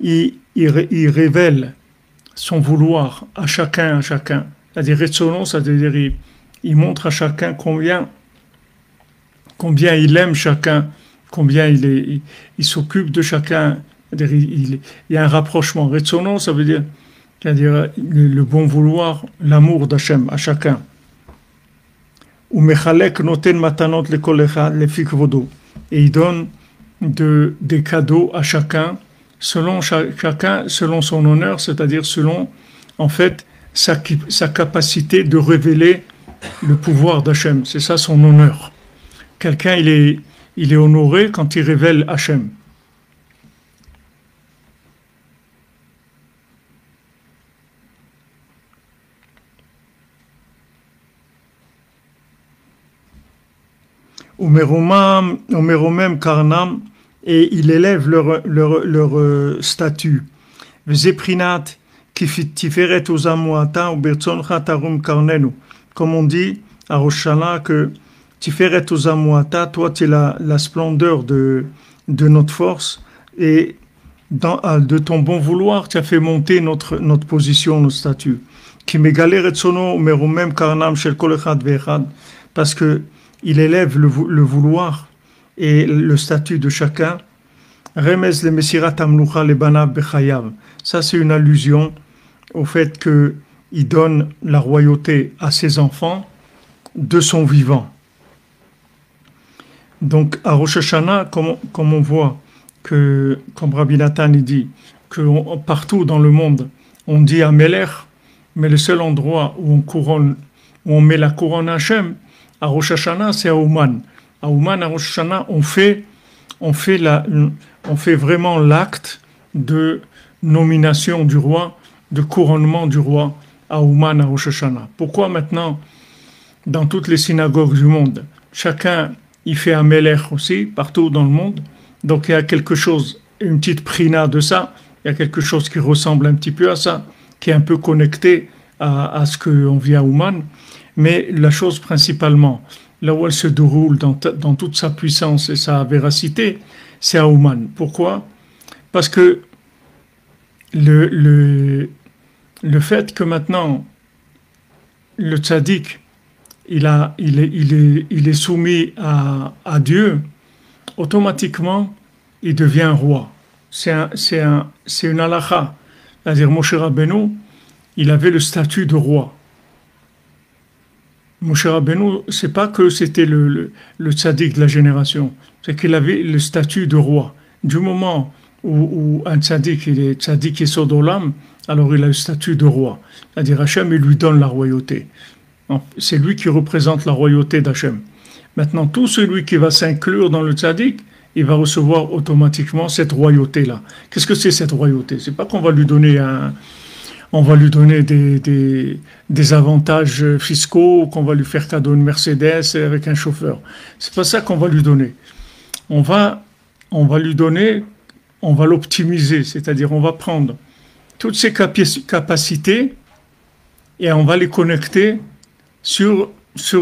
il révèle son vouloir à chacun, C'est-à-dire, Retsono, c'est-à-dire, il montre à chacun combien il aime chacun, combien il s'occupe de chacun. C'est-à-dire, il y a un rapprochement. Retsono, ça veut dire, c'est-à-dire le bon vouloir, l'amour d'Hachem à chacun. Ou mechalek noten matanot lekol echad lefi kvodo. Et il donne des cadeaux à chacun, chacun selon son honneur, c'est-à-dire selon, en fait, sa capacité de révéler le pouvoir d'Hachem. C'est ça son honneur. Quelqu'un, il est honoré quand il révèle Hachem. Omeromem karnam, et il élève leur statut. Vzeprinat kiferet ozamuata ou bertzoncha tarum karnenu. Comme on dit à Rosh Hashanah que Tiferet ozamuata, toi tu es la splendeur de notre force, et de ton bon vouloir tu as fait monter notre position, notre statut. Ki megale retzono omeromem karnam shel kol echad ve'echad, parce que il élève le vouloir et le statut de chacun. Remez le mesirat amlucha le banav bechayav. Ça, c'est une allusion au fait qu'il donne la royauté à ses enfants de son vivant. Donc, à Rosh Hashanah, comme on voit, comme Rabbi Nathan dit, que partout dans le monde, on dit Amelech, mais le seul endroit où on met la couronne à Hachem, à Rosh Hashanah, c'est à Ouman. À Ouman, à Rosh Hashanah, on fait vraiment l'acte de nomination du roi, de couronnement du roi à Ouman, à Rosh Hashanah. Pourquoi maintenant, dans toutes les synagogues du monde, chacun y fait un melech aussi, partout dans le monde, donc il y a quelque chose, une petite prina de ça, il y a quelque chose qui ressemble un petit peu à ça, qui est un peu connecté à ce qu'on vit à Ouman. Mais la chose principalement, là où elle se déroule dans toute sa puissance et sa véracité, c'est à Ouman. Pourquoi? Parce que le fait que maintenant le tzaddik il est soumis à Dieu, automatiquement il devient roi. C'est une halakha. C'est-à-dire Moshe Rabbeinu, il avait le statut de roi. Moshe Rabbeinu, c'est pas que c'était le tzaddik de la génération, c'est qu'il avait le statut de roi. Du moment où un tzaddik, il est tzaddik et sodolam, alors il a le statut de roi. C'est-à-dire Hachem, il lui donne la royauté. C'est lui qui représente la royauté d'Hachem. Maintenant, tout celui qui va s'inclure dans le tzaddik, il va recevoir automatiquement cette royauté-là. Qu'est-ce que c'est cette royauté? C'est pas qu'on va lui donner des avantages fiscaux, qu'on va lui faire cadeau une Mercedes avec un chauffeur. C'est pas ça qu'on va lui donner. On va lui donner, on va l'optimiser, c'est-à-dire on va prendre toutes ses capacités et on va les connecter sur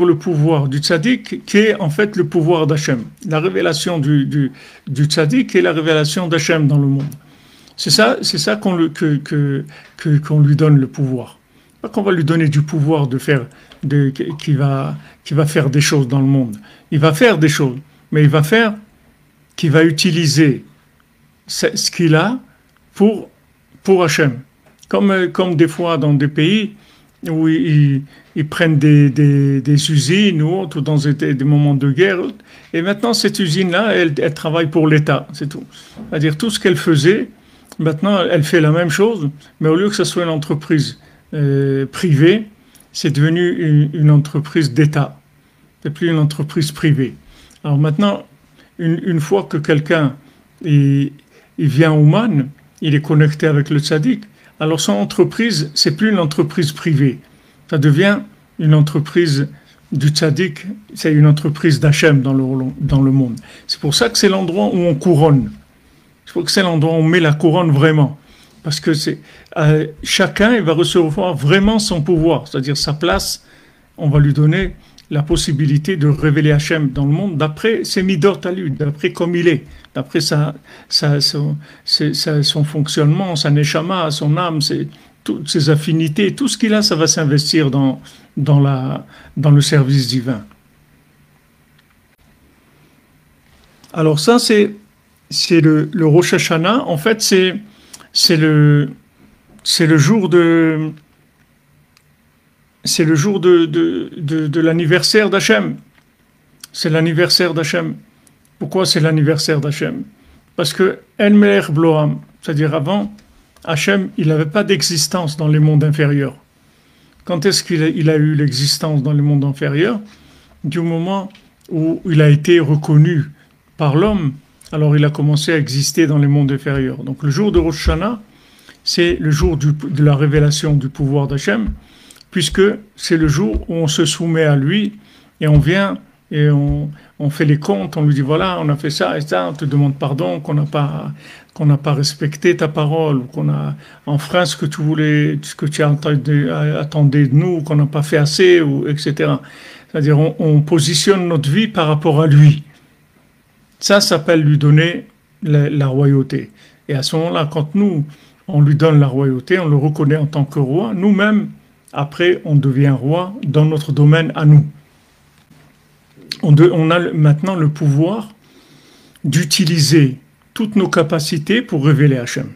le pouvoir du tzaddik, qui est en fait le pouvoir d'Hachem. La révélation du tzaddik est la révélation d'Hachem dans le monde. C'est ça qu'on lui donne le pouvoir. Pas qu'on va lui donner du pouvoir qui va faire des choses dans le monde. Il va faire des choses, mais qu'il va utiliser ce qu'il a pour Hachem. Comme des fois dans des pays où ils prennent des usines ou autres dans des moments de guerre, et maintenant cette usine-là, elle travaille pour l'État, c'est tout. C'est-à-dire tout ce qu'elle faisait, maintenant elle fait la même chose, mais au lieu que ce soit une entreprise privée, c'est devenu une entreprise d'État. C'est plus une entreprise privée. Alors maintenant, une fois que quelqu'un il vient au man, il est connecté avec le tzaddik, alors son entreprise, c'est plus une entreprise privée. Ça devient une entreprise du tzaddik, c'est une entreprise d'Hachem dans le monde. C'est pour ça que c'est l'endroit où on couronne. C'est l'endroit où on met la couronne vraiment. Parce que chacun il va recevoir vraiment son pouvoir, c'est-à-dire sa place, on va lui donner la possibilité de révéler Hachem dans le monde d'après ses midot à lui, d'après comme il est, d'après son fonctionnement, sa neshama, son âme, toutes ses affinités, tout ce qu'il a, ça va s'investir dans le service divin. Alors ça, c'est le Rosh Hashanah. En fait, c'est le jour de l'anniversaire d'Hachem. C'est l'anniversaire d'Hachem. Pourquoi c'est l'anniversaire d'Hachem? Parce que El Melech Bloam, c'est-à-dire avant, Hachem, il n'avait pas d'existence dans les mondes inférieurs. Quand est-ce qu'il a eu l'existence dans les mondes inférieurs? Du moment où il a été reconnu par l'homme, alors il a commencé à exister dans les mondes inférieurs. Donc le jour de Rosh Hashanah, c'est le jour de la révélation du pouvoir d'Hachem, puisque c'est le jour où on se soumet à lui et on vient et on fait les comptes, on lui dit voilà, on a fait ça et ça, on te demande pardon, qu'on n'a pas respecté ta parole, ou qu'on a enfreint ce que tu attendais de nous, qu'on n'a pas fait assez, ou etc. C'est-à-dire on positionne notre vie par rapport à lui. Ça s'appelle lui donner la royauté. Et à ce moment-là, quand nous, on lui donne la royauté, on le reconnaît en tant que roi, nous-mêmes, après, on devient roi dans notre domaine à nous. On a maintenant le pouvoir d'utiliser toutes nos capacités pour révéler Hachem.